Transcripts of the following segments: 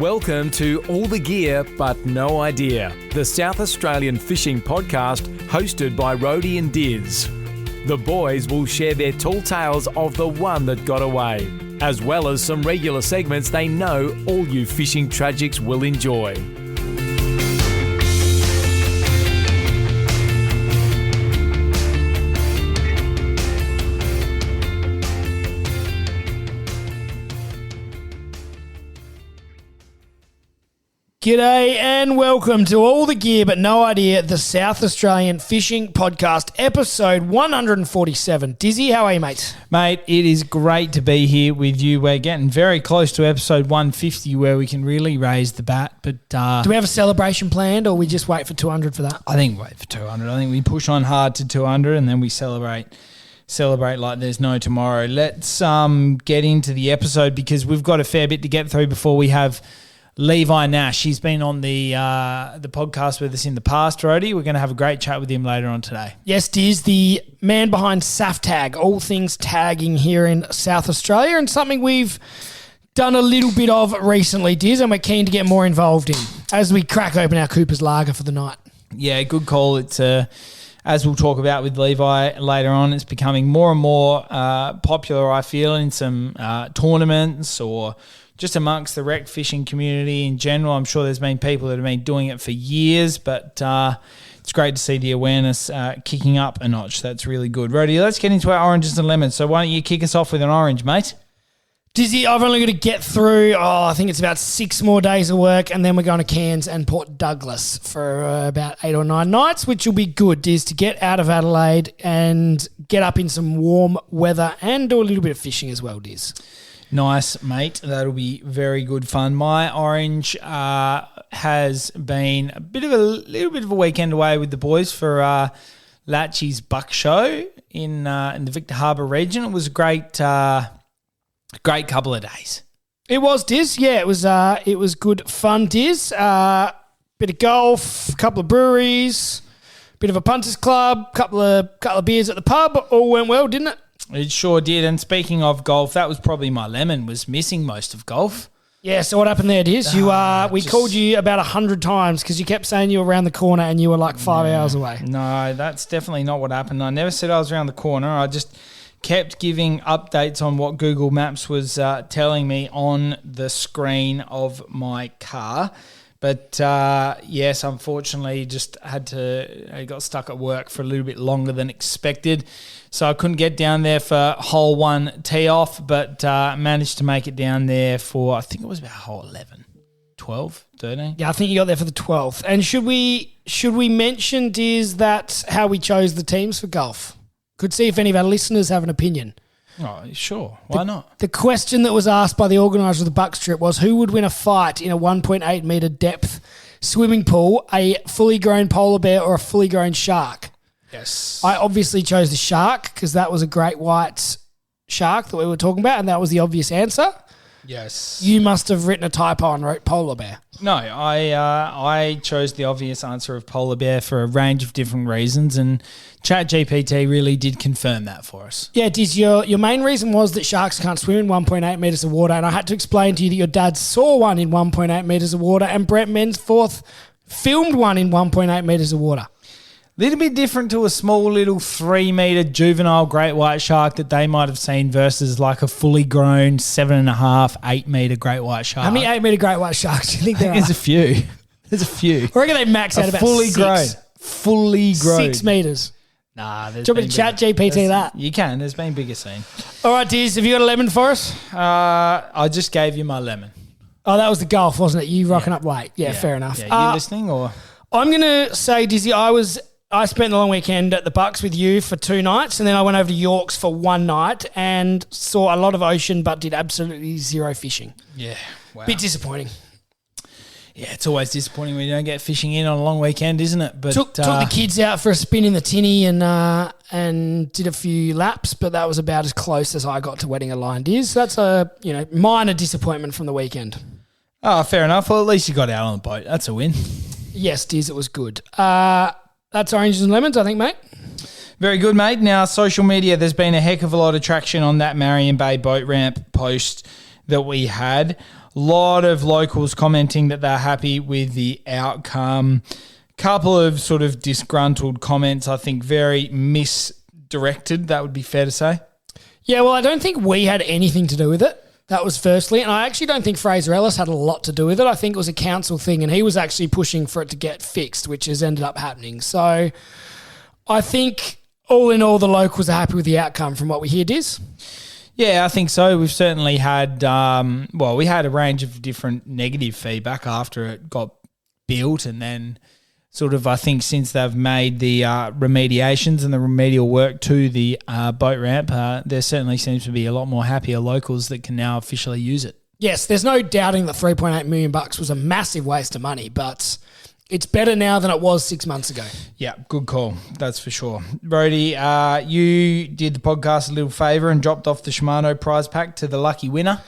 Welcome to All the Gear But No Idea, the South Australian fishing podcast hosted by Rhodey and Diz. The boys will share their tall tales of the one that got away, as well as some regular segments they know all you fishing tragics will enjoy. G'day and welcome to All the Gear But No Idea, the South Australian Fishing Podcast, episode 147. Dizzy, how are you, mate? Mate, it is great to be here with you. We're getting very close to episode 150 where we can really raise the bat. But do we have a celebration planned or we just wait for 200 for that? I think wait for 200. I think we push on hard to 200 and then we celebrate like there's no tomorrow. Let's get into the episode because we've got a fair bit to get through before we have Levi Nash. He's been on the podcast with us in the past, Rhodey. We're going to have a great chat with him later on today. Yes, Diz, the man behind SAFTAG, all things tagging here in South Australia, and something we've done a little bit of recently, Diz, and we're keen to get more involved in as we crack open our Cooper's Lager for the night. Yeah, good call. It's as we'll talk about with Levi later on, it's becoming more and more popular, I feel, in some tournaments or just amongst the rec fishing community in general. I'm sure there's been people that have been doing it for years, but it's great to see the awareness kicking up a notch. That's really good. Rhodey, let's get into our oranges and lemons. So why don't you kick us off with an orange, mate? Dizzy, I've only got to get through, I think it's about 6 more days of work, and then we're going to Cairns and Port Douglas for about 8 or 9 nights, which will be good, Diz, to get out of Adelaide and get up in some warm weather and do a little bit of fishing as well, Diz. Nice, mate. That'll be very good fun. My orange has been a little bit of a weekend away with the boys for Latchy's Buck Show in the Victor Harbour region. It was a great couple of days. It was, Diz. Yeah, it was good fun, Diz. Bit of golf, a couple of breweries, bit of a punters club, couple of beers at the pub. All went well, didn't it? It sure did. And speaking of golf, that was probably my lemon, was missing most of golf. Yeah, so what happened there, Diz? We called you about 100 times because you kept saying you were around the corner and you were like 5 hours away. No, that's definitely not what happened. I never said I was around the corner. I just kept giving updates on what Google Maps was telling me on the screen of my car. But yes, unfortunately, I got stuck at work for a little bit longer than expected. So I couldn't get down there for hole 1 tee off, but managed to make it down there for, I think it was about hole 11, 12, 13. Yeah, I think you got there for the 12th. And should we mention, Diz, that's how we chose the teams for golf? Could see if any of our listeners have an opinion. Oh, sure. Why not? The question that was asked by the organiser of the Bucks trip was who would win a fight in a 1.8 metre depth swimming pool, a fully grown polar bear or a fully grown shark? Yes. I obviously chose the shark because that was a great white shark that we were talking about and that was the obvious answer. Yes. You must have written a typo and wrote polar bear. No, I chose the obvious answer of polar bear for a range of different reasons, and ChatGPT really did confirm that for us. Yeah, Diz, your main reason was that sharks can't swim in 1.8 metres of water, and I had to explain to you that your dad saw one in 1.8 metres of water and Brett Mensforth filmed one in 1.8 metres of water. Little bit different to a small little 3-metre juvenile great white shark that they might have seen versus like a fully grown 7.5, 8-metre great white shark. How many 8-metre great white sharks do you think there are? There's a few. I reckon they max out about fully 6. Grown. Fully grown. 6 metres. Nah, there's do you want me to chat GPT that? You can. There's been bigger seen. All right, Diz, have you got a lemon for us? I just gave you my lemon. Oh, that was the golf, wasn't it? You rocking up late. Yeah, fair enough. Yeah, you listening or? I'm going to say, Dizzy, I spent the long weekend at the Bucks with you for 2 nights and then I went over to York's for 1 night and saw a lot of ocean but did absolutely zero fishing. Yeah, wow. Bit disappointing. Yeah, it's always disappointing when you don't get fishing in on a long weekend, isn't it? But took the kids out for a spin in the tinny and did a few laps, but that was about as close as I got to wetting a line, Diz. So that's a minor disappointment from the weekend. Oh, fair enough. Well, at least you got out on the boat. That's a win. Yes, Diz, it was good. That's oranges and lemons, I think, mate. Very good, mate. Now, social media, there's been a heck of a lot of traction on that Marion Bay boat ramp post that we had. A lot of locals commenting that they're happy with the outcome. Couple of sort of disgruntled comments, I think very misdirected, that would be fair to say. Yeah, well, I don't think we had anything to do with it. That was firstly. And I actually don't think Fraser Ellis had a lot to do with it. I think it was a council thing and he was actually pushing for it to get fixed, which has ended up happening. So I think all in all, the locals are happy with the outcome from what we hear, Diz. Yeah, I think so. We've certainly had, we had a range of different negative feedback after it got built, and then sort of I think since they've made the remediations and the remedial work to the boat ramp, there certainly seems to be a lot more happier locals that can now officially use it. Yes, there's no doubting that $3.8 million was a massive waste of money, but it's better now than it was 6 months ago. Yeah, good call. That's for sure. Brody, you did the podcast a little favour and dropped off the Shimano prize pack to the lucky winner.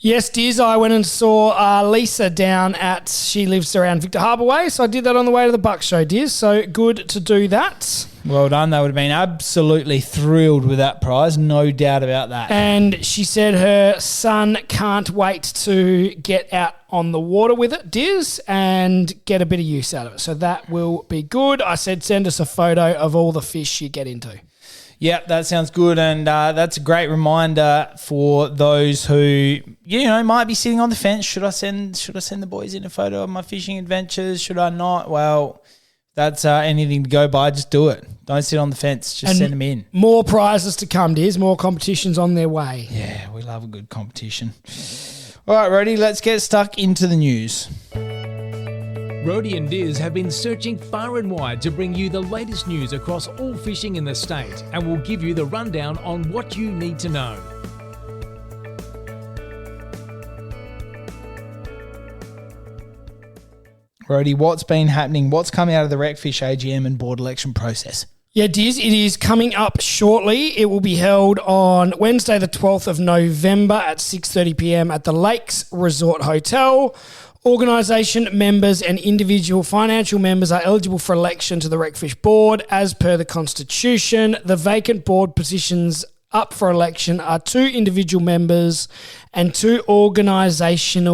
Yes, Diz, I went and saw Lisa down she lives around Victor Harbour Way, so I did that on the way to the Buck Show, Diz, so good to do that. Well done. They would have been absolutely thrilled with that prize, no doubt about that. And she said her son can't wait to get out on the water with it, Diz, and get a bit of use out of it. So that will be good. I said send us a photo of all the fish you get into. Yeah, that sounds good, and that's a great reminder for those who might be sitting on the fence. Should I send the boys in a photo of my fishing adventures? Should I not? Well, that's anything to go by. Just do it. Don't sit on the fence. Just send them in. More prizes to come, Diz. More competitions on their way. Yeah, we love a good competition. All right, Rody, let's get stuck into the news. Rody and Diz have been searching far and wide to bring you the latest news across all fishing in the state, and will give you the rundown on what you need to know. Rody, what's been happening? What's coming out of the RecFish AGM and board election process? Yeah, Diz, it is coming up shortly. It will be held on Wednesday the 12th of November at 6:30 p.m. at the Lakes Resort Hotel. Organisation members and individual financial members are eligible for election to the RecFish board as per the Constitution. The vacant board positions up for election are 2 individual members and 2 organisation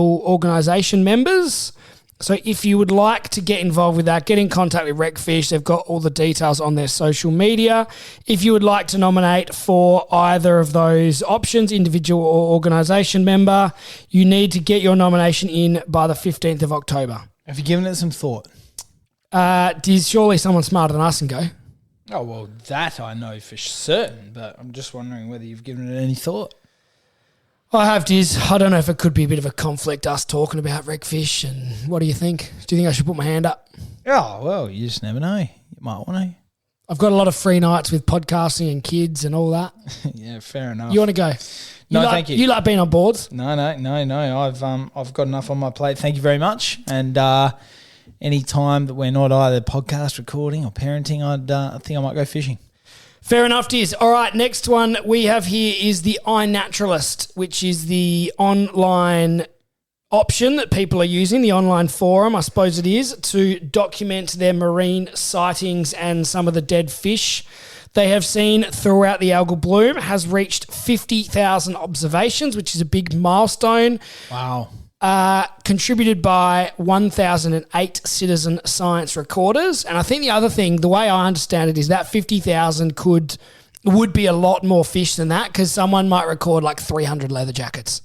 members. So if you would like to get involved with that, get in contact with RecFish. They've got all the details on their social media. If you would like to nominate for either of those options, individual or organisation member, you need to get your nomination in by the 15th of October. Have you given it some thought? Does surely someone smarter than us can go? Oh, well, that I know for certain, but I'm just wondering whether you've given it any thought. I have, Diz. I don't know if it could be a bit of a conflict, us talking about RecFish, and what do you think? Do you think I should put my hand up? Oh, well, you just never know. You might want to. I've got a lot of free nights with podcasting and kids and all that. Yeah, fair enough. You want to go? Thank you. You like being on boards? No. I've got enough on my plate. Thank you very much. And any time that we're not either podcast recording or parenting, I think I might go fishing. Fair enough, Diz. All right, next one we have here is the iNaturalist, which is the online option that people are using, the online forum, I suppose it is, to document their marine sightings and some of the dead fish they have seen throughout the Algal Bloom. Has reached 50,000 observations, which is a big milestone. Wow. Contributed by 1,008 citizen science recorders. And I think the other thing, the way I understand it, is that 50,000 would be a lot more fish than that, because someone might record like 300 leather jackets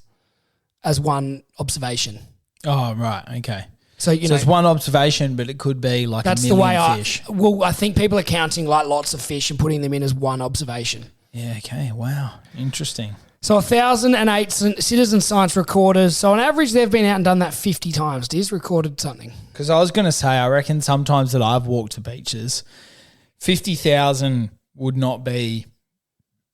as one observation. Oh, right. Okay. So it's one observation, but it could be like that's a million the way fish. I think people are counting like lots of fish and putting them in as one observation. Yeah, okay. Wow. Interesting. So 1,008 citizen science recorders. So on average, they've been out and done that 50 times. Diz recorded something. Because I was going to say, I reckon sometimes that I've walked to beaches, 50,000 would not be,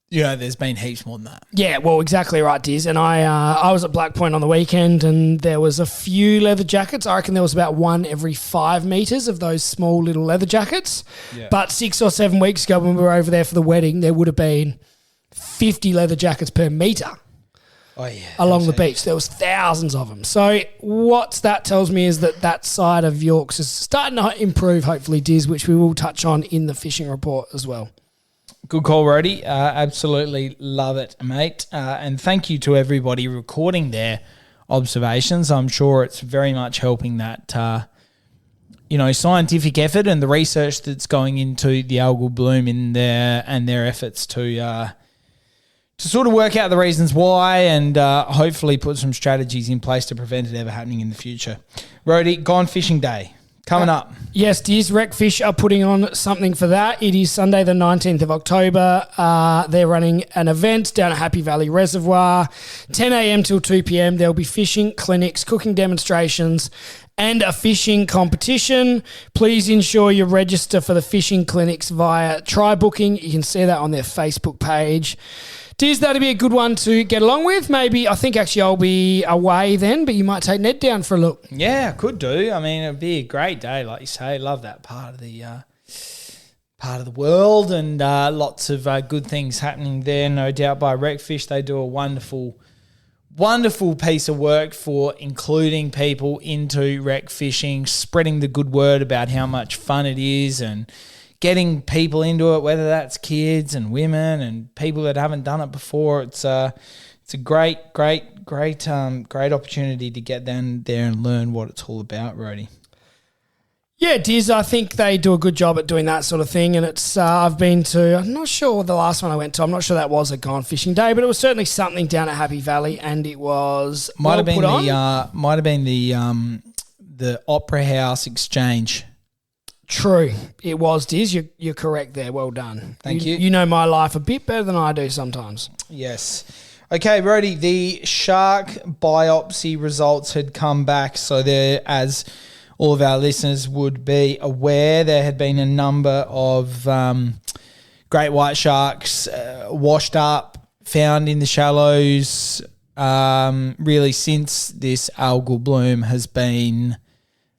there's been heaps more than that. Yeah, well, exactly right, Diz. And I was at Black Point on the weekend and there was a few leather jackets. I reckon there was about 1 every 5 metres of those small little leather jackets. Yeah. But 6 or 7 weeks ago when we were over there for the wedding, there would have been 50 leather jackets per metre along the beach. There was thousands of them. So what that tells me is that side of Yorks is starting to improve, hopefully, Diz, which we will touch on in the fishing report as well. Good call, Rody. Absolutely love it, mate. And thank you to everybody recording their observations. I'm sure it's very much helping that, scientific effort and the research that's going into the algal bloom in there and their efforts to sort of work out the reasons why and hopefully put some strategies in place to prevent it ever happening in the future. Rody, Gone Fishing Day. Coming up. Yes, Diz, RecFish are putting on something for that. It is Sunday the 19th of October. They're running an event down at Happy Valley Reservoir, 10 a.m. till 2 p.m. There'll be fishing clinics, cooking demonstrations, and a fishing competition. Please ensure you register for the fishing clinics via Try Booking. You can see that on their Facebook page. Diz, that'd be a good one to get along with. Maybe, I think actually I'll be away then, but you might take Ned down for a look. Yeah, I could do. I mean, it'd be a great day, like you say. Love that part of the world, and lots of good things happening there, no doubt, by RecFish. They do a wonderful piece of work for including people into rec fishing, spreading the good word about how much fun it is, and getting people into it, whether that's kids and women and people that haven't done it before. It's a great opportunity to get down there and learn what it's all about, Rody. Yeah, Diz, I think they do a good job at doing that sort of thing. And it's I'm not sure the last one I went to, I'm not sure that was a Gone Fishing Day, but it was certainly something down at Happy Valley, and it was might have been the Opera House Exchange. True. It was, Diz. You're correct there. Well done. Thank you. You know my life a bit better than I do sometimes. Yes. Okay, Rody, the shark biopsy results had come back. So there, as all of our listeners would be aware, there had been a number of great white sharks washed up, found in the shallows, really since this algal bloom has been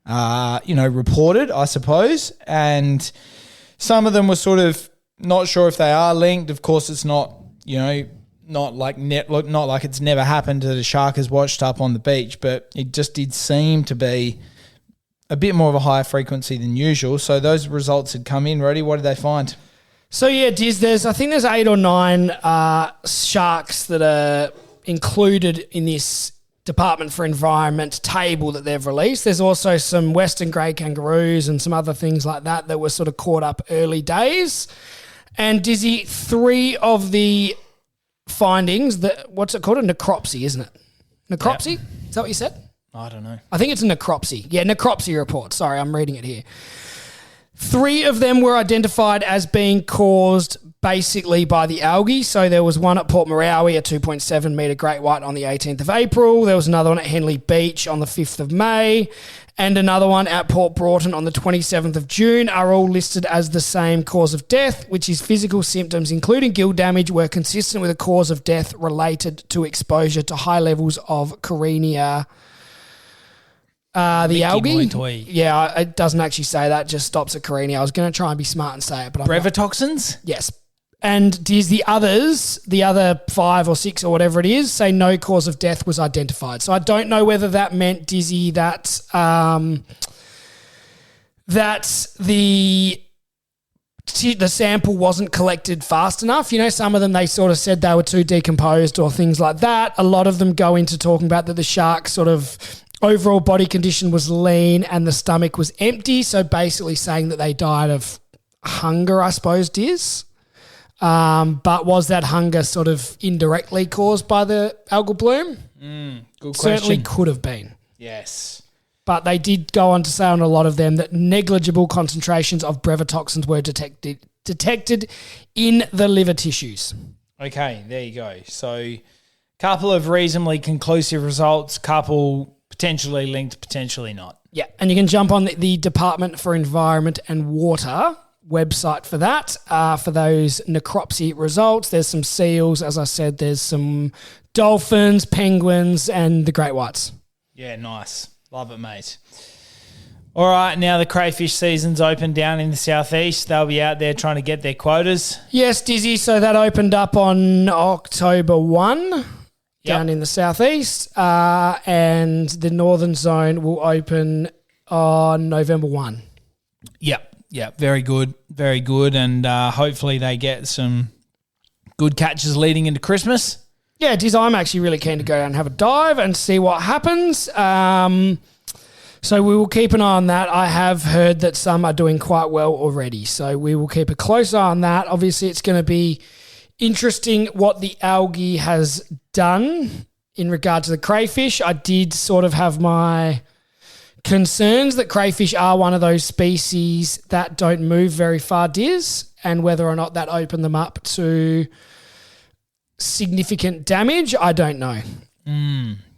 reported, I suppose. And some of them were sort of not sure if they are linked. Of course, it's not like it's never happened that a shark has washed up on the beach, but it just did seem to be a bit more of a higher frequency than usual. So those results had come in. Rody, what did they find? So yeah, Diz, I think there's 8 or 9 sharks that are included in this Department for Environment table that they've released. There's also some western grey kangaroos and some other things like that were sort of caught up early days. And Dizzy, 3 of the findings, what's it called? A necropsy, isn't it? Necropsy? Yep. Is that what you said? I don't know. I think it's a necropsy. Yeah, necropsy report. Sorry, I'm reading it here. 3 of them were identified as being caused basically by the algae. So there was one at Port Moorawi, a 2.7 metre great white on the 18th of April. There was another one at Henley Beach on the 5th of May. And another one at Port Broughton on the 27th of June are all listed as the same cause of death, which is physical symptoms, including gill damage, were consistent with a cause of death related to exposure to high levels of Carenia. The algae? Yeah, it doesn't actually say that, just stops at Carenia. I was going to try and be smart and say it, but brevetoxins? Yes. And the other 5 or 6 or whatever it is, say no cause of death was identified. So I don't know whether that meant, Dizzy, that the sample wasn't collected fast enough. You know, some of them, they sort of said they were too decomposed or things like that. A lot of them go into talking about that the shark sort of overall body condition was lean and the stomach was empty. So basically saying that they died of hunger, I suppose, Diz. But was that hunger sort of indirectly caused by the algal bloom? Good question. Certainly could have been. Yes. But they did go on to say on a lot of them that negligible concentrations of brevetoxins were detected in the liver tissues. Okay, there you go. So couple of reasonably conclusive results, couple potentially linked, potentially not. Yeah, and you can jump on the Department for Environment and Water website for that, for those necropsy results. There's some seals, as I said, there's some dolphins, penguins, and the great whites. Yeah, nice. Love it, mate. All right, now the crayfish season's open down in the southeast. They'll be out there trying to get their quotas. Yes, Dizzy, so that opened up on October 1 down in the southeast, and the northern zone will open on November 1. Yep. Yeah, very good, and hopefully they get some good catches leading into Christmas. Yeah, Diz, I'm actually really keen to go down and have a dive and see what happens. So we will keep an eye on that. I have heard that some are doing quite well already, so we will keep a close eye on that. Obviously, it's going to be interesting what the algae has done in regard to the crayfish. I did sort of have my concerns that crayfish are one of those species that don't move very far, Diz, and whether or not that opened them up to significant damage, I don't know.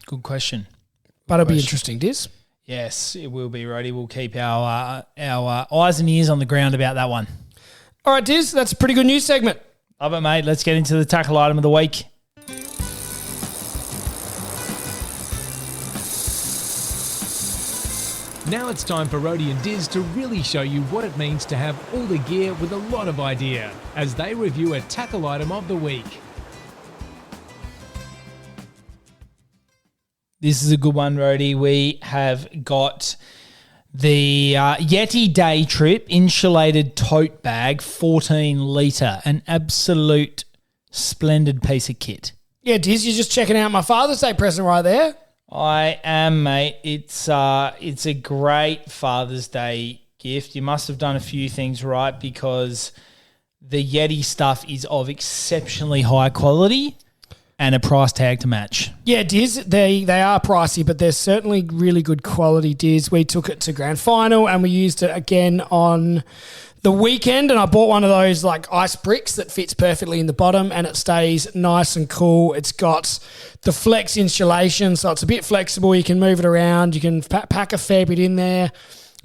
Good question. But it'll be interesting, Diz. Yes, it will be, Roddy. We'll keep our eyes and ears on the ground about that one. All right, Diz, that's a pretty good news segment. Love it, mate. Let's get into the tackle item of the week. Now it's time for Rhodey and Diz to really show you what it means to have all the gear with a lot of idea as they review a tackle item of the week. This is a good one, Rhodey. We have got the Yeti Day Trip insulated tote bag, 14 litre, an absolute splendid piece of kit. Yeah, Diz, you're just checking out my Father's Day present right there. I am, mate. It's a great Father's Day gift. You must have done a few things right because the Yeti stuff is of exceptionally high quality and a price tag to match. Yeah, Diz, they are pricey, but they're certainly really good quality, Diz. We took it to grand final and we used it again on the weekend, and I bought one of those like ice bricks that fits perfectly in the bottom and it stays nice and cool. It's got the flex insulation, so it's a bit flexible. You can move it around. You can pack a fair bit in there.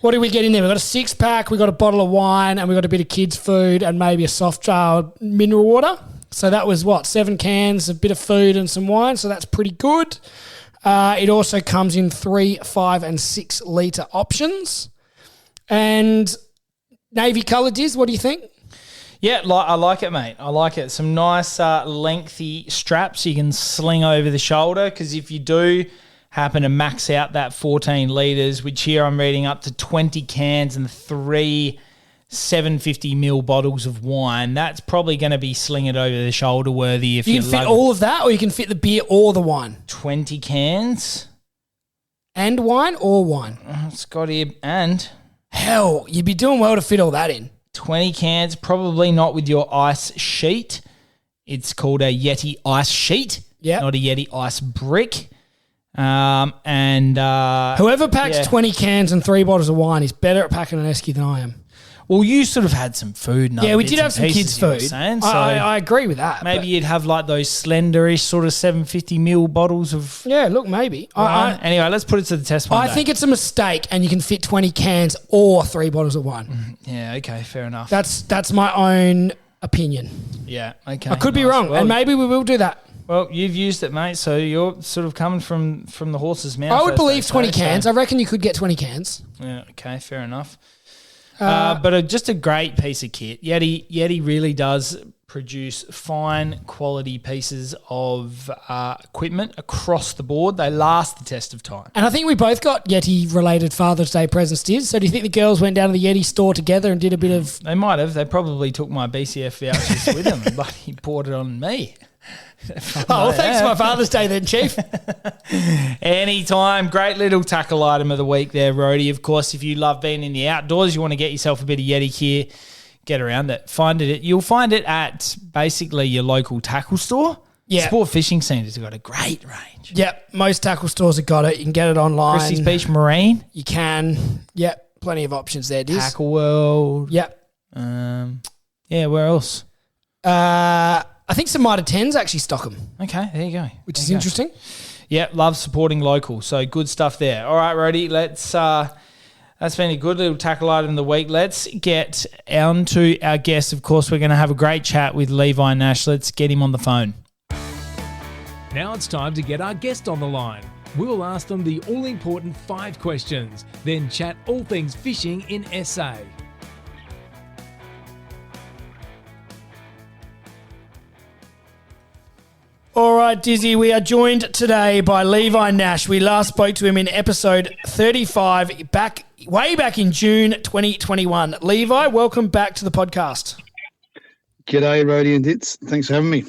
What do we get in there? We've got a 6-pack, we've got a bottle of wine, and we've got a bit of kids' food and maybe a soft jar mineral water. So that was 7 cans, a bit of food and some wine, so that's pretty good. It also comes in 3, 5 and 6 litre options. And navy colour, Diz, what do you think? Yeah, I like it, mate. I like it. Some nice lengthy straps you can sling over the shoulder, because if you do happen to max out that 14 litres, which here I'm reading up to 20 cans and 3 750ml bottles of wine, that's probably going to be sling it over the shoulder worthy. If you can fit all of that, or you can fit the beer or the wine. 20 cans. And wine or wine? It's got here, and... Hell, you'd be doing well to fit all that in. 20 cans, probably not with your ice sheet. It's called a Yeti ice sheet, not a Yeti ice brick. Whoever packs 20 cans and 3 bottles of wine is better at packing an esky than I am. Well, you sort of had some food. And we did have some kids' food. I agree with that. Maybe you'd have like those slenderish sort of 750ml bottles of... Yeah, look, maybe. Anyway, let's put it to the test one day. I think it's a mistake and you can fit 20 cans or 3 bottles of wine. Yeah, okay, fair enough. That's my own opinion. Yeah, okay. I could be wrong, and maybe we will do that. Well, you've used it, mate, so you're sort of coming from the horse's mouth. I would believe 20 cans. I reckon you could get 20 cans. Yeah, okay, fair enough. But just a great piece of kit. Yeti really does produce fine quality pieces of equipment across the board. They last the test of time. And I think we both got Yeti-related Father's Day presents, Diz. So do you think the girls went down to the Yeti store together and did a bit of... They might have. They probably took my BCF vouchers with them, but he poured it on me. Thanks for my Father's Day then, Chief. Anytime. Great little tackle item of the week there, Rhodey. Of course, if you love being in the outdoors, you want to get yourself a bit of Yeti gear, get around it. You'll find it at basically your local tackle store. Yeah. Sport Fishing Centres have got a great range. Yep. Most tackle stores have got it. You can get it online. Christie's Beach Marine. You can. Yep. Plenty of options there, Diz. Tackle World. Yep. Where else? I think some Mitre 10s actually stock them. Okay, there you go. Which is interesting. Yeah, love supporting local. So good stuff there. All right, Rhodey, let's... that's been a good little tackle item of the week. Let's get on to our guest. Of course, we're going to have a great chat with Levi Nash. Let's get him on the phone. Now it's time to get our guest on the line. We'll ask them the all-important 5 questions, then chat all things fishing in SA. All right, Dizzy, we are joined today by Levi Nash. We last spoke to him in episode 35, way back in June 2021. Levi, welcome back to the podcast. G'day, Rody and Dits. Thanks for having me.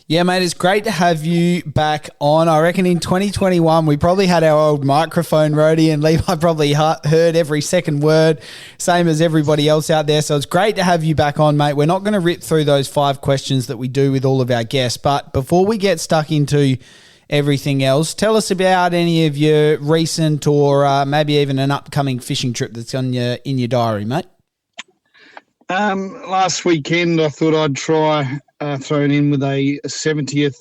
Yeah, mate, it's great to have you back on. I reckon in 2021, we probably had our old microphone, Rody, and Levi probably heard every second word, same as everybody else out there. So it's great to have you back on, mate. We're not going to rip through those 5 questions that we do with all of our guests, but before we get stuck into everything else, tell us about any of your recent or maybe even an upcoming fishing trip that's in your diary, mate. Last weekend, I thought I'd try throwing in with a 70th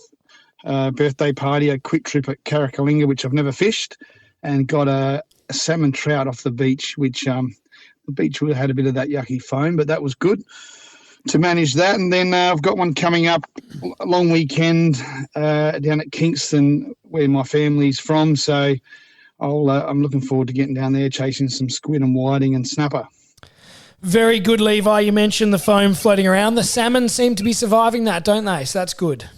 birthday party, a quick trip at Carrickalinga, which I've never fished, and got a salmon trout off the beach, which the beach would have had a bit of that yucky foam, but that was good to manage that. And then I've got one coming up, a long weekend down at Kingston, where my family's from. So I'm looking forward to getting down there, chasing some squid and whiting and snapper. Very good, Levi. You mentioned the foam floating around. The salmon seem to be surviving that, don't they? So that's good.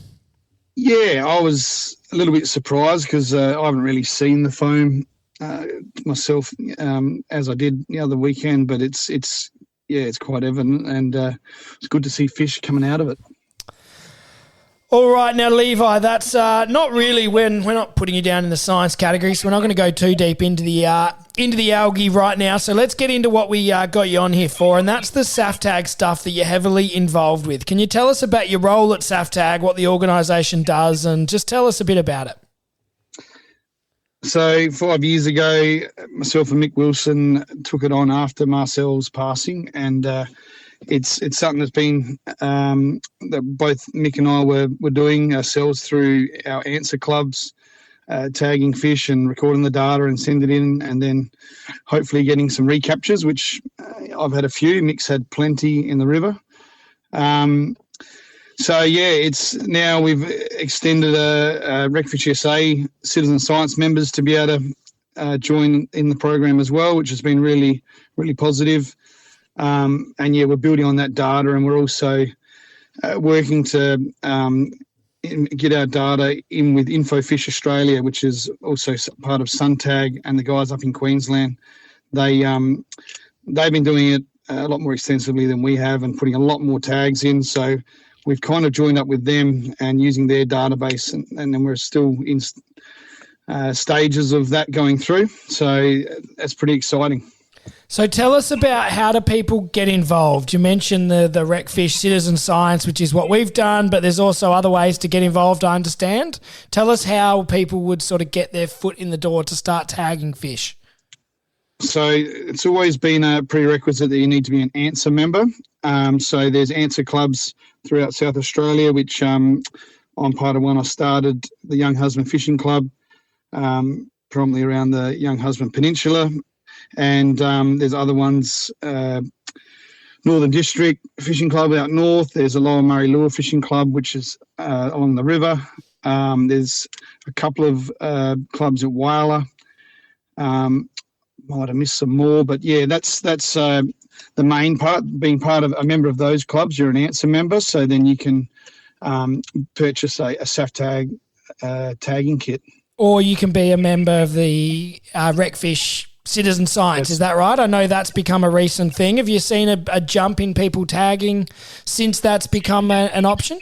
Yeah, I was a little bit surprised because I haven't really seen the foam myself as I did the other weekend, but it's quite evident, and it's good to see fish coming out of it. All right, now, Levi, that's not really when we're not putting you down in the science category, so we're not going to go too deep into the algae right now. So let's get into what we got you on here for, and that's the SAFTAG stuff that you're heavily involved with. Can you tell us about your role at SAFTAG, what the organisation does, and just tell us a bit about it? So 5 years ago, myself and Mick Wilson took it on after Marcel's passing, and it's something that's been that both Mick and I were doing ourselves through our answer clubs, tagging fish and recording the data and send it in, and then hopefully getting some recaptures, which I've had a few. Mick's had plenty in the river. It's now we've extended a RecFish SA citizen science members to be able to join in the program as well, which has been really, really positive. We're building on that data, and we're also working to get our data in with InfoFish Australia, which is also part of SunTag, and the guys up in Queensland. They've been doing it a lot more extensively than we have and putting a lot more tags in. So we've kind of joined up with them and using their database, and then we're still in stages of that going through. So that's pretty exciting. So tell us about how do people get involved. You mentioned the RecFish Citizen Science, which is what we've done, but there's also other ways to get involved, I understand. Tell us how people would sort of get their foot in the door to start tagging fish. So it's always been a prerequisite that you need to be an answer member. So there's answer clubs throughout South Australia, which I'm part of one. I started the Young Husband Fishing Club, predominantly around the Young Husband Peninsula. And there's other ones, Northern District Fishing Club out north. There's a Lower Murray Lure Fishing Club, which is along the river. There's a couple of clubs at Whyalla. Might have missed some more, but yeah, that's the main part. Being part of a member of those clubs, you're an answer member, so then you can purchase a SAFTAG tagging kit. Or you can be a member of the RecFish Citizen Science, is that right? I know that's become a recent thing. Have you seen a jump in people tagging since that's become an option?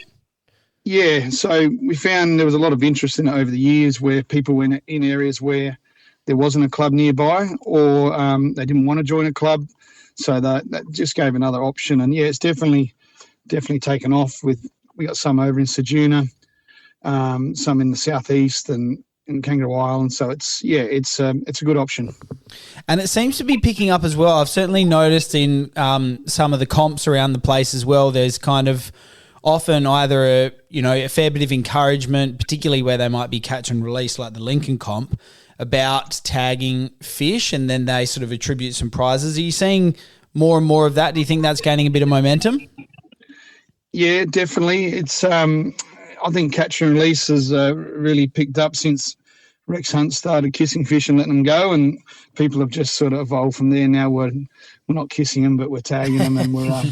Yeah, so we found there was a lot of interest in it over the years where people were in areas where there wasn't a club nearby, or they didn't want to join a club. So that just gave another option. And yeah, it's definitely taken off. We got some over in Ceduna, some in the southeast and in Kangaroo Island, so it's a good option. And it seems to be picking up as well. I've certainly noticed in some of the comps around the place as well, there's kind of often either a fair bit of encouragement, particularly where they might be catch and release like the Lincoln comp, about tagging fish, and then they sort of attribute some prizes. Are you seeing more and more of that? Do you think that's gaining a bit of momentum? Yeah, definitely. It's I think catch and release has really picked up since Rex Hunt started kissing fish and letting them go, and people have just sort of evolved from there. Now we're not kissing them, but we're tagging them, and we're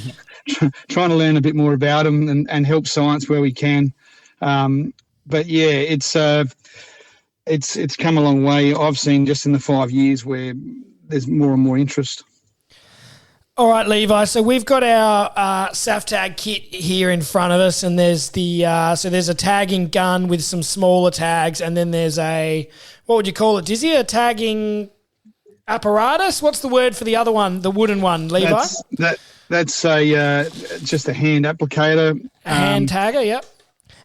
trying to learn a bit more about them and help science where we can. but yeah, it's come a long way. I've seen just in the 5 years where there's more and more interest. All right, Levi. So we've got our SAFTAG kit here in front of us, and there's there's a tagging gun with some smaller tags, and then there's what would you call it, Dizzy? A tagging apparatus? What's the word for the other one, the wooden one, Levi? That's just a hand applicator. A hand tagger, yep.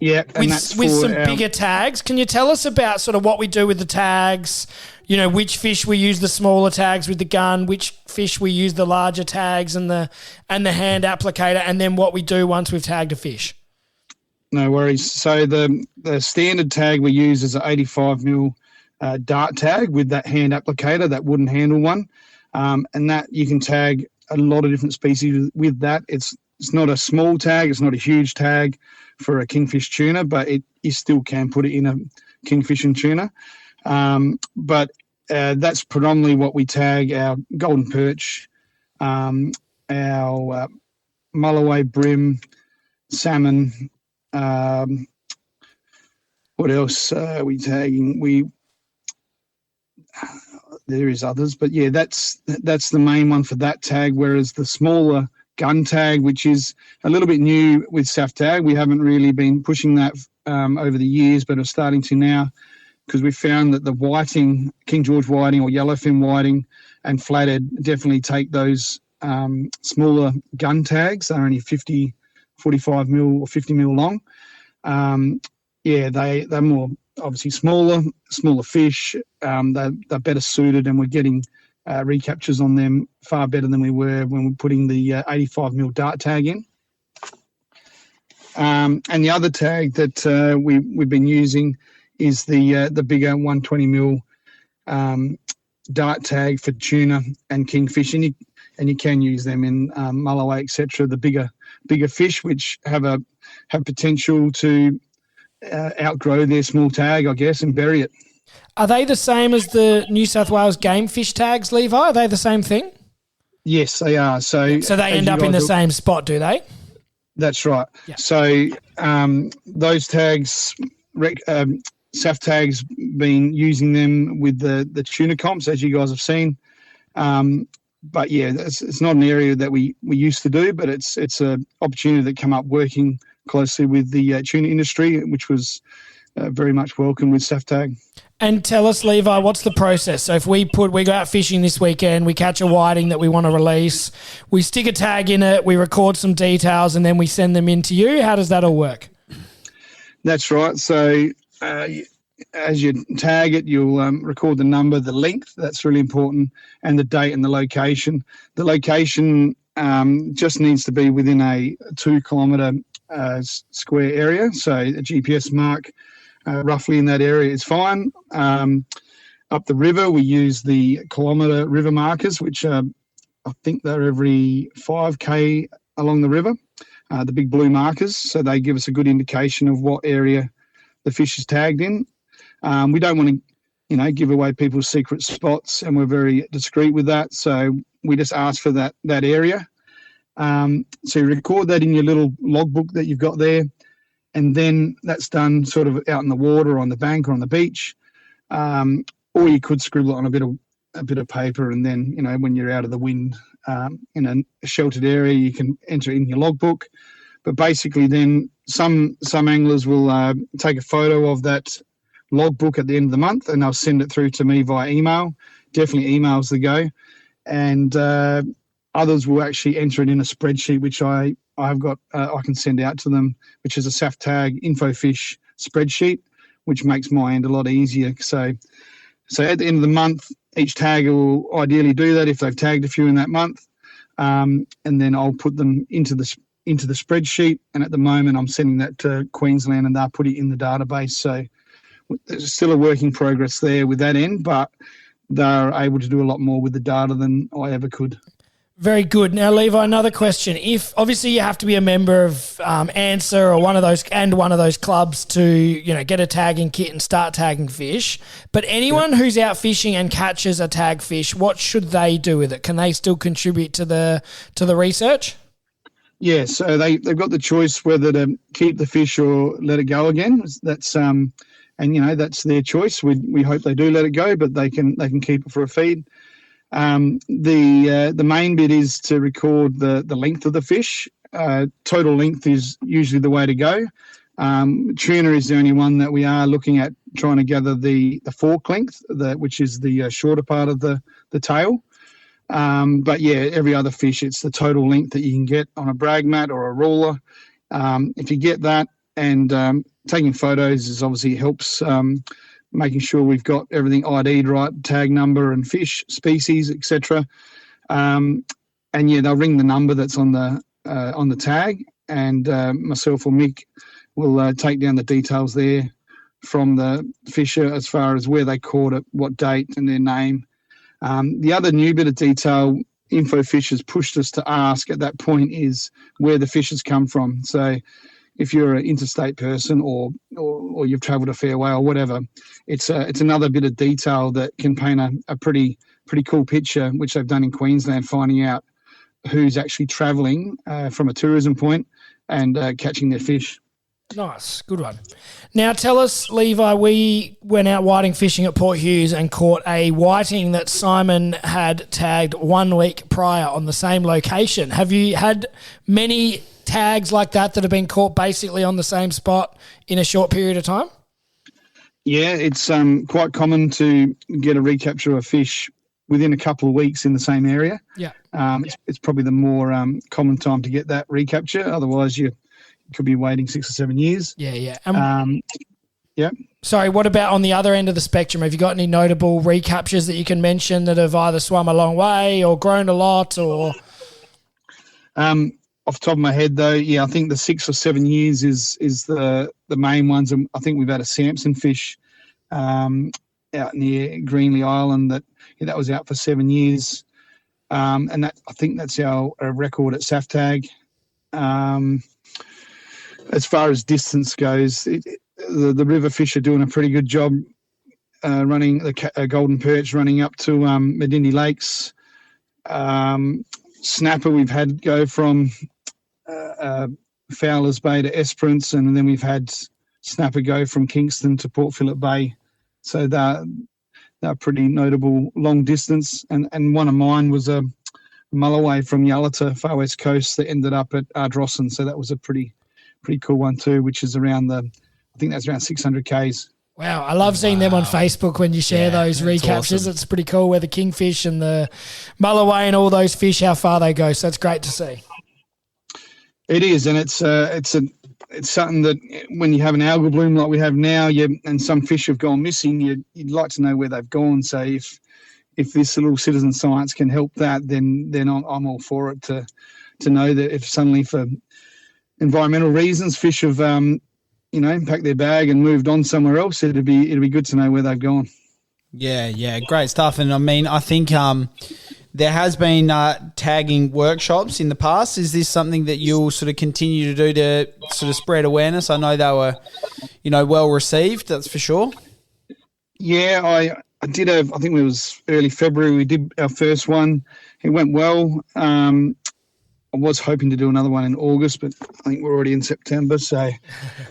Yeah, with some bigger tags. Can you tell us about sort of what we do with the tags? You know, which fish we use the smaller tags with the gun, which fish we use the larger tags and the hand applicator, and then what we do once we've tagged a fish? No worries. So the standard tag we use is an 85mm dart tag with that hand applicator, that wooden handle one, and that you can tag a lot of different species with that. It's not a small tag, it's not a huge tag for a kingfish tuna, but you still can put it in a kingfish and tuna. But that's predominantly what we tag our golden perch, our mulloway, brim, salmon. What else are we tagging? There is others, but yeah, that's the main one for that tag. Whereas the smaller gun tag, which is a little bit new with SAFTAG, we haven't really been pushing that over the years, but are starting to now, because we found that the whiting, King George whiting or yellowfin whiting and flathead definitely take those smaller gun tags. They're only 50, 45mm or 50mm long. They're more obviously smaller fish. They're better suited, and we're getting recaptures on them far better than we were when we we're putting the 85mm dart tag in. And the other tag that we've been using is the bigger 120mm dart tag for tuna and kingfish, and you can use them in mulloway, etc. The bigger fish, which have potential to outgrow their small tag, I guess, and bury it. Are they the same as the New South Wales game fish tags, Levi? Are they the same thing? Yes, they are. So they end up in the same spot, do they? That's right. Yeah. So those tags, SAFTAG's been using them with the tuna comps, as you guys have seen. But yeah, it's not an area that we used to do, but it's an opportunity that came up working closely with the tuna industry, which was very much welcome with SAFTAG. And tell us, Levi, what's the process? So if we go out fishing this weekend, we catch a whiting that we want to release, we stick a tag in it, we record some details, and then we send them in to you. How does that all work? That's right. So as you tag it, you'll record the number, the length, that's really important, and the date and the location. The location just needs to be within a 2 kilometre square area, so a GPS mark roughly in that area is fine. Up the river, we use the kilometre river markers, which I think they're every 5k along the river, the big blue markers, so they give us a good indication of what area the fish is tagged in. We don't want to, give away people's secret spots, and we're very discreet with that, so we just ask for that area. So you record that in your little logbook that you've got there, and then that's done sort of out in the water, on the bank, or on the beach, or you could scribble it on a bit of paper, and then when you're out of the wind in a sheltered area, you can enter it in your logbook. But basically, then some anglers will take a photo of that logbook at the end of the month, and they'll send it through to me via email. Definitely emails the go, and others will actually enter it in a spreadsheet, which I've got. I can send out to them, which is a SAFTAG InfoFish spreadsheet, which makes my end a lot easier. So at the end of the month, each tagger will ideally do that if they've tagged a few in that month, and then I'll put them into the spreadsheet. And at the moment, I'm sending that to Queensland, and they'll put it in the database. So there's still a work in progress there with that end, but they're able to do a lot more with the data than I ever could. Very good. Now, Levi, another question. If obviously you have to be a member of ANSA or one of those clubs to get a tagging kit and start tagging fish, but anyone who's out fishing and catches a tag fish, what should they do with it? Can they still contribute to the research? Yeah, so they've got the choice whether to keep the fish or let it go again. That's that's their choice. We hope they do let it go, but they can keep it for a feed. The main bit is to record the length of the fish. Total length is usually the way to go. Tuna is the only one that we are looking at trying to gather the fork length, which is the shorter part of the tail. But yeah, every other fish, it's the total length that you can get on a brag mat or a ruler. If you get that, and taking photos is obviously helps, making sure we've got everything ID'd right, tag number and fish, species, etc. And yeah, they'll ring the number that's on the tag, and myself or Mick will take down the details there from the fisher as far as where they caught it, what date, and their name. The other new bit of detail InfoFish has pushed us to ask at that point is where the fish has come from. So if you're an interstate person or you've travelled a fair way or whatever, it's another bit of detail that can paint a pretty cool picture, which they've done in Queensland, finding out who's actually travelling from a tourism point and catching their fish. Nice, good one. Now tell us, Levi, we went out whiting fishing at Port Hughes and caught a whiting that Simon had tagged 1 week prior on the same location. Have you had many tags like that have been caught basically on the same spot in a short period of time? Yeah, it's quite common to get a recapture of a fish within a couple of weeks in the same area. Yeah. It's probably the more common time to get that recapture. Otherwise, you could be waiting 6 or 7 years. Yeah. Yeah. Sorry, what about on the other end of the spectrum? Have you got any notable recaptures that you can mention that have either swum a long way or grown a lot or? Off the top of my head, though, yeah, I think the 6 or 7 years is the main ones. And I think we've had a Samson fish out near Greenley Island that was out for 7 years. And that I think that's our record at SAFTAG. As far as distance goes, the river fish are doing a pretty good job running the golden perch running up to Medindi Lakes. Snapper we've had go from Fowler's Bay to Esperance, and then we've had snapper go from Kingston to Port Phillip Bay. So they're pretty notable long distance. And one of mine was a mulloway from Yalata, Far West Coast, that ended up at Ardrossan. So that was a pretty cool one too, which is around I think that's around 600 Ks. Wow, I love seeing them on Facebook when you share those recaptures. Awesome. It's pretty cool where the kingfish and the mulloway and all those fish, how far they go. So that's great to see. It is, and it's something that when you have an algal bloom like we have now, and some fish have gone missing, you'd like to know where they've gone. So if this little citizen science can help that, then I'm all for it to know that if suddenly for environmental reasons fish have packed their bag and moved on somewhere else, it'd be good to know where they've gone. Yeah, great stuff. And I mean, I think there has been tagging workshops in the past. Is this something that you'll sort of continue to do to sort of spread awareness? I know they were, well received. That's for sure. Yeah, I did I think it was early February. We did our first one. It went well. I was hoping to do another one in August, but I think we're already in September, so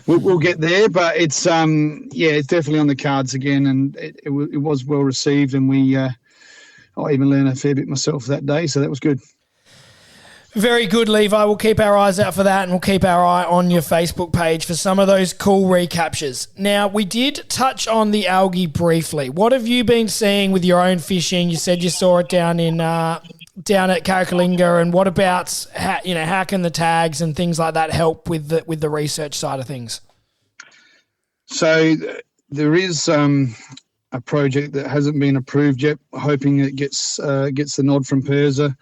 we'll get there. But it's it's definitely on the cards again, and it was well received, and I even learned a fair bit myself that day, so that was good. Very good, Levi. We'll keep our eyes out for that, and we'll keep our eye on your Facebook page for some of those cool recaptures. Now, we did touch on the algae briefly. What have you been seeing with your own fishing? You said you saw it down at Karakalinga, and what about how can the tags and things like that help with the research side of things? So there is a project that hasn't been approved yet, hoping it gets the nod from PIRSA.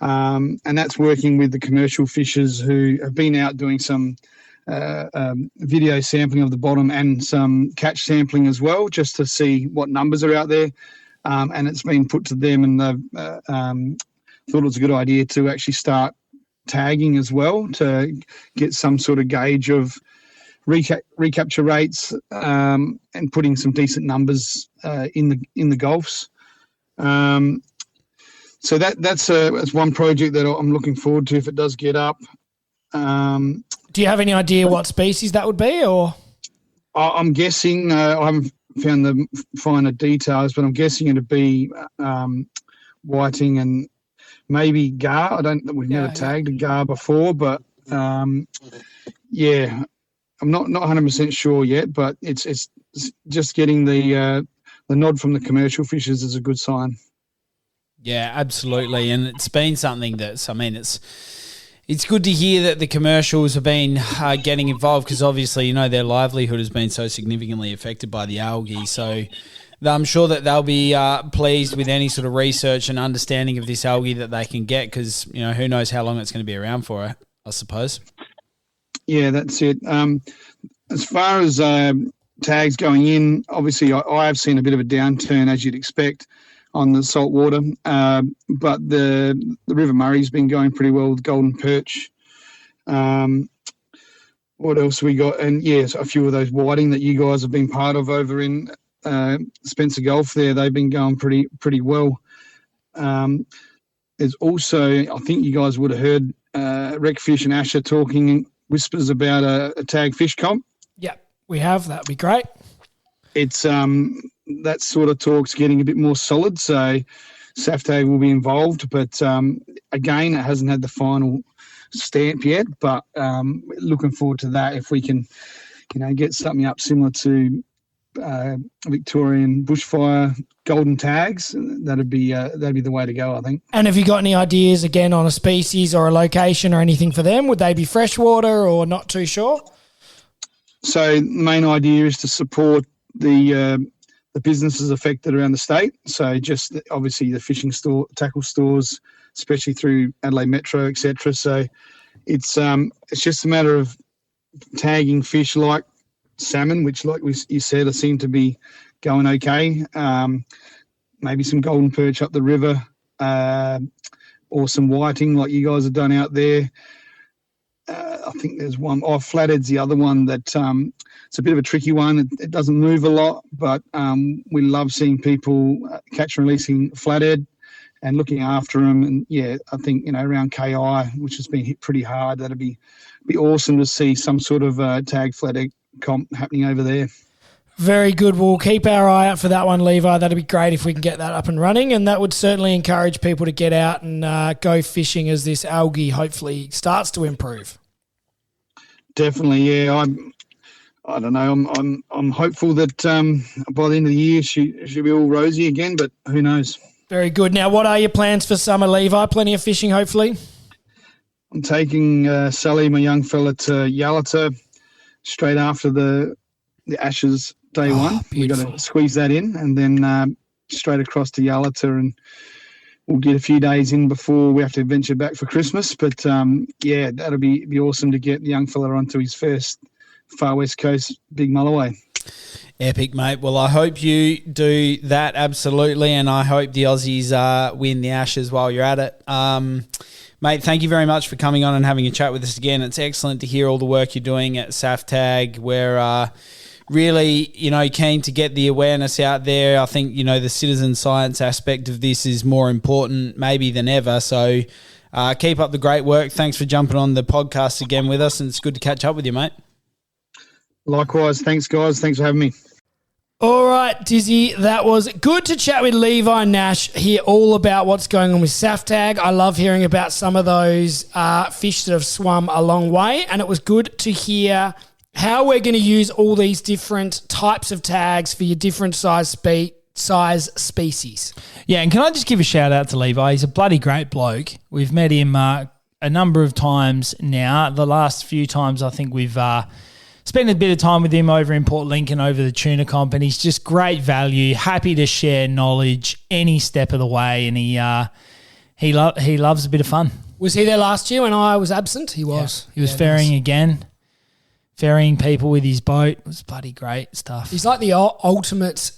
And that's working with the commercial fishers who have been out doing some video sampling of the bottom and some catch sampling as well, just to see what numbers are out there. And it's been put to them, and they've thought it was a good idea to actually start tagging as well to get some sort of gauge of recapture rates and putting some decent numbers in the Gulfs. So that's one project that I'm looking forward to if it does get up. Do you have any idea what species that would be, or? I'm guessing. I haven't found the finer details, but I'm guessing it'd be whiting and maybe gar. We've never tagged a gar before, but I'm not 100% sure yet. But it's just getting the nod from the commercial fishers is a good sign. Yeah, absolutely, and it's been something that's. I mean, it's good to hear that the commercials have been getting involved, because obviously, their livelihood has been so significantly affected by the algae. So I'm sure that they'll be pleased with any sort of research and understanding of this algae that they can get, because, who knows how long it's going to be around for, I suppose. Yeah, that's it. As far as tags going in, obviously I have seen a bit of a downturn, as you'd expect, on the salt water, but the River Murray's been going pretty well with golden perch. What else we got? And yes, a few of those whiting that you guys have been part of over in Spencer Gulf there, they've been going pretty well. There's also, I think you guys would have heard RecFish and Asher talking whispers about a tag fish comp. Yeah, we have. That'd be great. It's that sort of talk's getting a bit more solid, so SAFTAG will be involved, but again, it hasn't had the final stamp yet, but looking forward to that. If we can, get something up similar to Victorian bushfire golden tags, that'd be the way to go, I think. And have you got any ideas again on a species or a location or anything for them? Would they be freshwater or not too sure? So the main idea is to support the businesses affected around the state. So just obviously the fishing tackle stores, especially through Adelaide Metro, etc. So it's just a matter of tagging fish like salmon, which, like you said, seem to be going okay. Maybe some golden perch up the river, or some whiting like you guys have done out there. I think there's one. Flathead's the other one that it's a bit of a tricky one. It doesn't move a lot, but we love seeing people catch and releasing flathead and looking after them. And yeah, I think around KI, which has been hit pretty hard, that'd be awesome to see some sort of tag flathead comp happening over there. Very good. We'll keep our eye out for that one, Levi. That'd be great if we can get that up and running, and that would certainly encourage people to get out and go fishing as this algae hopefully starts to improve. Definitely, yeah. I don't know. I'm hopeful that by the end of the year she'll be all rosy again, but who knows? Very good. Now, what are your plans for summer, Levi? Plenty of fishing, hopefully. I'm taking Sally, my young fella, to Yalata straight after the Ashes day one. We've got to squeeze that in, and then straight across to Yalata, and we'll get a few days in before we have to venture back for Christmas. But yeah, that'll be awesome to get the young fella onto his first Far West Coast big mulloway. Epic, mate. Well, I hope you do that, absolutely, and I hope the Aussies win the Ashes while you're at it. Mate, thank you very much for coming on and having a chat with us again. It's excellent to hear all the work you're doing at SAFTAG. We're really, keen to get the awareness out there. I think, the citizen science aspect of this is more important maybe than ever. So keep up the great work. Thanks for jumping on the podcast again with us, and it's good to catch up with you, mate. Likewise. Thanks, guys. Thanks for having me. All right, Dizzy, that was good to chat with Levi Nash, hear all about what's going on with SAFTAG. I love hearing about some of those fish that have swum a long way, and it was good to hear how we're going to use all these different types of tags for your different size species. Yeah, and can I just give a shout out to Levi? He's a bloody great bloke. We've met him a number of times now. The last few times I think we've spent a bit of time with him over in Port Lincoln over the tuna comp, and he's just great value, happy to share knowledge any step of the way, and he loves a bit of fun. Was he there last year when I was absent? He was. Yeah, he was ferrying again. Ferrying people with his boat. It was bloody great stuff. He's like the ultimate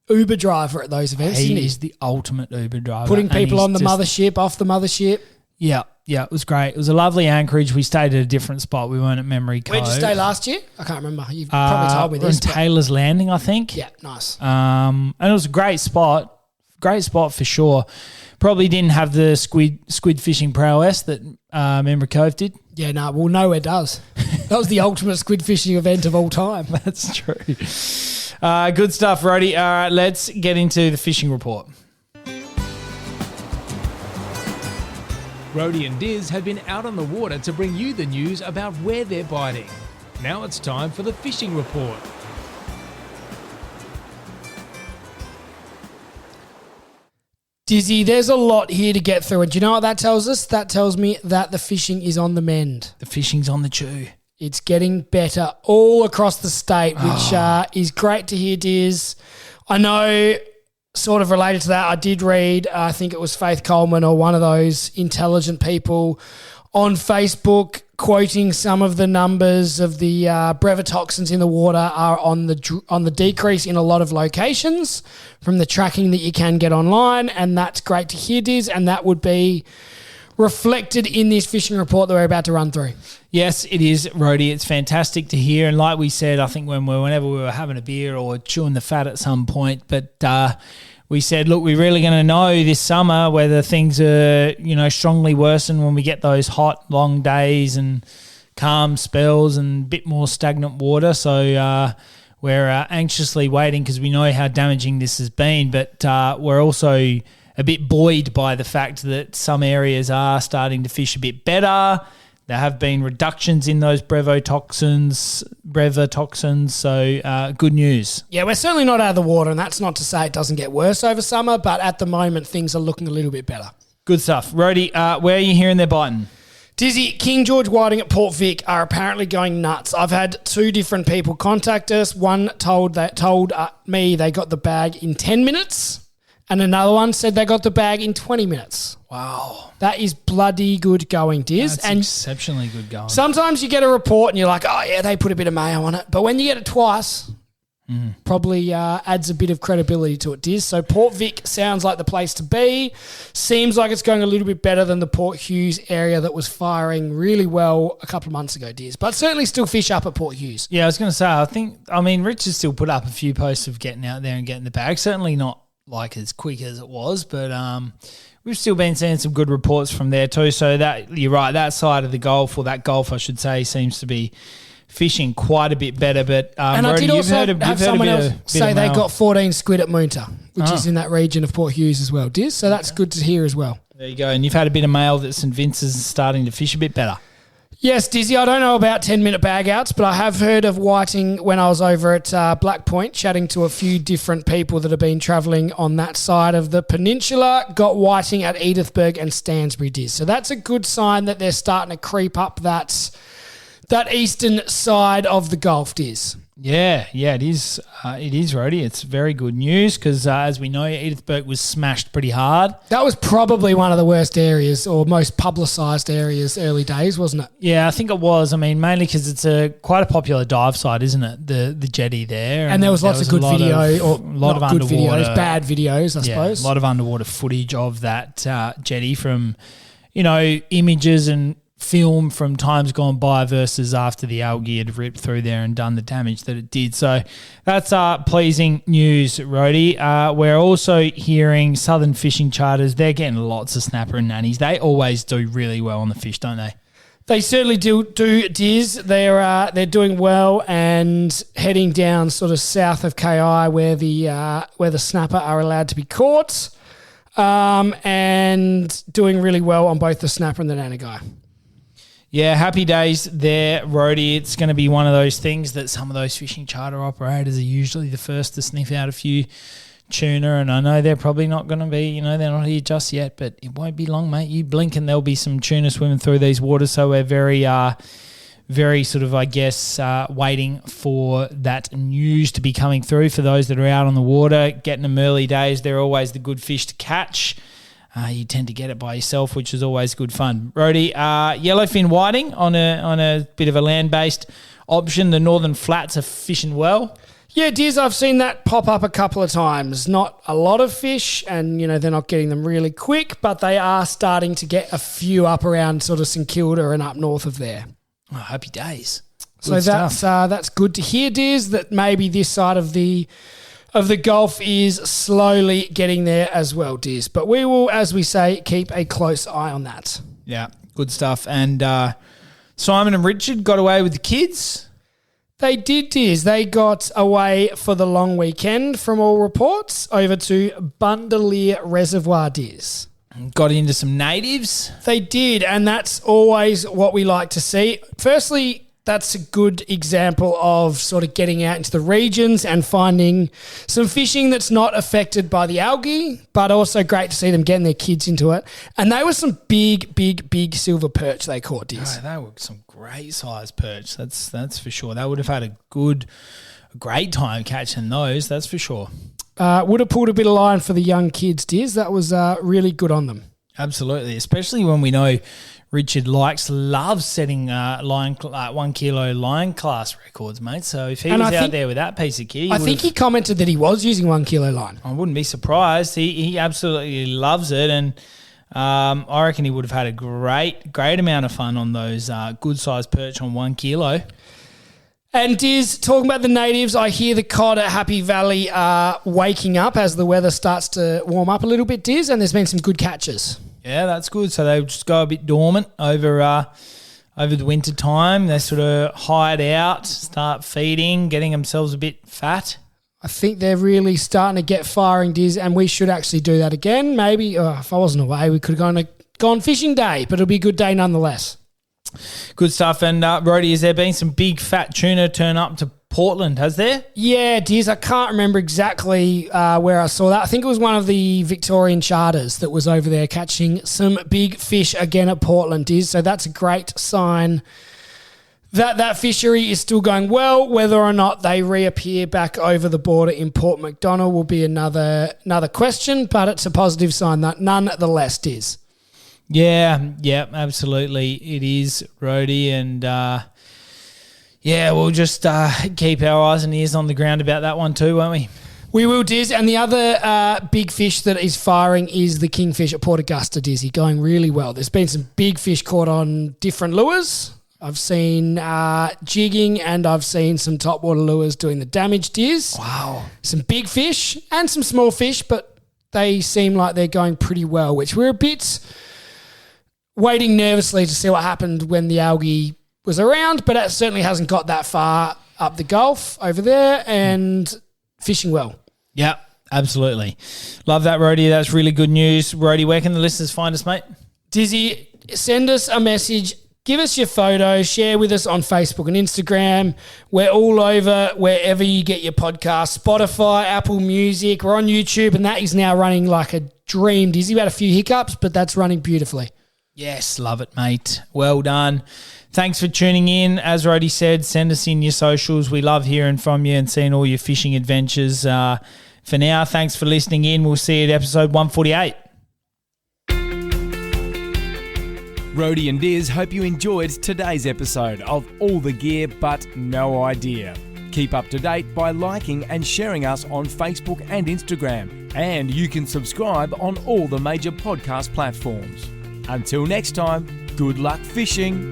Uber driver at those events, isn't he? He is the ultimate Uber driver. Putting people on the mothership, off the mothership. Yeah, it was great. It was a lovely anchorage. We stayed at a different spot. We weren't at Memory Cove. Where'd you stay last year? I can't remember. You've probably told me this. In Taylor's Landing, I think. Yeah, nice. And it was a great spot. Great spot for sure. Probably didn't have the squid fishing prowess that Memory Cove did. Yeah, no, well, nowhere does. That was the ultimate squid fishing event of all time. That's true. Good stuff, Rhodey. All right, let's get into the fishing report. Rhodey and Diz have been out on the water to bring you the news about where they're biting. Now it's time for the fishing report. Dizzy, there's a lot here to get through. And do you know what that tells us? That tells me that the fishing is on the mend. The fishing's on the chew. It's getting better all across the state, which is great to hear, Diz. I know, sort of related to that, I did read, I think it was Faith Coleman or one of those intelligent people on Facebook quoting some of the numbers of the brevetoxins in the water are on the decrease in a lot of locations from the tracking that you can get online, and that's great to hear, Diz, and that would be reflected in this fishing report that we're about to run through. Yes, it is, Rhodey. It's fantastic to hear, and like we said, I think whenever we were having a beer or chewing the fat at some point, but we said, look, we're really going to know this summer whether things are, strongly worsen when we get those hot, long days and calm spells and a bit more stagnant water. So we're anxiously waiting because we know how damaging this has been, but we're also a bit buoyed by the fact that some areas are starting to fish a bit better. There have been reductions in those brevetoxins, so good news. Yeah, we're certainly not out of the water, and that's not to say it doesn't get worse over summer, but at the moment things are looking a little bit better. Good stuff. Rhodey, where are you hearing they're biting? Dizzy, King George whiting at Port Vic are apparently going nuts. I've had two different people contact us. One told me they got the bag in 10 minutes, and another one said they got the bag in 20 minutes. Wow. That is bloody good going, Diz. That's and exceptionally good going. Sometimes you get a report and you're like, oh, yeah, they put a bit of mayo on it. But when you get it twice, probably adds a bit of credibility to it, Diz. So Port Vic sounds like the place to be. Seems like it's going a little bit better than the Port Hughes area that was firing really well a couple of months ago, Diz. But certainly still fish up at Port Hughes. Yeah, I was going to say, Rich has still put up a few posts of getting out there and getting the bag. Certainly not like as quick as it was, but we've still been seeing some good reports from there too. So that you're right, that side of the Gulf, or that Gulf I should say, seems to be fishing quite a bit better. But and I did also have someone else say they got 14 squid at Moonta, which is in that region of Port Hughes as well, Diz. So that's good to hear as well. There you go. And you've had a bit of mail that St Vincent's is starting to fish a bit better. Yes, Dizzy, I don't know about 10-minute bag outs, but I have heard of whiting when I was over at Black Point, chatting to a few different people that have been travelling on that side of the peninsula, got whiting at Edithburgh and Stansbury, Diz. So that's a good sign that they're starting to creep up that eastern side of the Gulf, Diz. Yeah, it is. It is, Rhodey. It's very good news because, as we know, Edithburgh was smashed pretty hard. That was probably one of the worst areas or most publicised areas early days, wasn't it? Yeah, I think it was. I mean, mainly because it's quite a popular dive site, isn't it? The jetty there. And there was lots of good video, or not good videos, bad videos, I suppose. A lot of underwater footage of that jetty from, images and film from times gone by versus after the algae had ripped through there and done the damage that it did. So that's pleasing news, Rhodey. We're also hearing Southern Fishing Charters. They're getting lots of snapper and nannies. They always do really well on the fish, don't they? They certainly do, Diz. They're doing well and heading down sort of south of KI where the snapper are allowed to be caught, and doing really well on both the snapper and the nanny. Yeah, happy days there, Rhodey. It's going to be one of those things that some of those fishing charter operators are usually the first to sniff out a few tuna, and I know they're probably not going to be, they're not here just yet, but it won't be long, mate. You blink and there'll be some tuna swimming through these waters, so we're very sort of, I guess, waiting for that news to be coming through for those that are out on the water, getting them early days. They're always the good fish to catch. You tend to get it by yourself, which is always good fun. Rhodey, yellowfin whiting on a bit of a land-based option. The Northern Flats are fishing well. Yeah, Diz, I've seen that pop up a couple of times. Not a lot of fish, and they're not getting them really quick, but they are starting to get a few up around sort of St Kilda and up north of there. Oh, happy days. Good so that's good to hear, Diz, that maybe this side of the Gulf is slowly getting there as well, Diz. But we will, as we say, keep a close eye on that. Yeah, good stuff. And Simon and Richard got away with the kids. They did, Diz. They got away for the long weekend, from all reports, over to Bundaleer Reservoir, Diz. Got into some natives. They did, and that's always what we like to see. Firstly, that's a good example of sort of getting out into the regions and finding some fishing that's not affected by the algae, but also great to see them getting their kids into it. And they were some big silver perch they caught, Diz. Oh, they were some great size perch. That's for sure. They would have had a great time catching those. That's for sure. Would have pulled a bit of line for the young kids, Diz. That was really good on them. Absolutely, especially when we know Richard loves setting 1 kilo line class records, mate. So if he was out there with that piece of kit, I think he commented that he was using 1 kilo line. I wouldn't be surprised. He absolutely loves it, and I reckon he would have had a great amount of fun on those good sized perch on 1 kilo. And Diz, talking about the natives, I hear the cod at Happy Valley are waking up as the weather starts to warm up a little bit, Diz, and there's been some good catches. Yeah, that's good. So they just go a bit dormant over the winter time. They sort of hide out, start feeding, getting themselves a bit fat. I think they're really starting to get firing, Diz, and we should actually do that again. Maybe if I wasn't away, we could have gone fishing day, but it'll be a good day nonetheless. Good stuff. And Rhodey, has there been some big fat tuna turn up to Portland, has there? Yeah, Diz, I can't remember exactly where I saw that. I think it was one of the Victorian charters that was over there catching some big fish again at Portland, Diz. So that's a great sign that fishery is still going well. Whether or not they reappear back over the border in Port Macdonald will be another question, but it's a positive sign that nonetheless, Diz. Yeah, absolutely. It is, Rhodey, and we'll just keep our eyes and ears on the ground about that one too, won't we? We will, Diz. And the other big fish that is firing is the kingfish at Port Augusta, Dizzy, going really well. There's been some big fish caught on different lures. I've seen jigging and I've seen some topwater lures doing the damage, Diz. Wow. Some big fish and some small fish, but they seem like they're going pretty well, which we're a bit waiting nervously to see what happened when the algae was around, but it certainly hasn't got that far up the Gulf over there and fishing well. Yeah, absolutely. Love that, Rhodey. That's really good news. Rhodey, where can the listeners find us, mate? Dizzy, send us a message. Give us your photo. Share with us on Facebook and Instagram. We're all over wherever you get your podcast. Spotify, Apple Music. We're on YouTube, and that is now running like a dream, Dizzy. We had a few hiccups, but that's running beautifully. Yes, love it, mate. Well done. Thanks for tuning in. As Rhodey said, send us in your socials. We love hearing from you and seeing all your fishing adventures. For now, thanks for listening in. We'll see you at episode 148. Rhodey and Diz hope you enjoyed today's episode of All the Gear But No Idea. Keep up to date by liking and sharing us on Facebook and Instagram. And you can subscribe on all the major podcast platforms. Until next time, good luck fishing.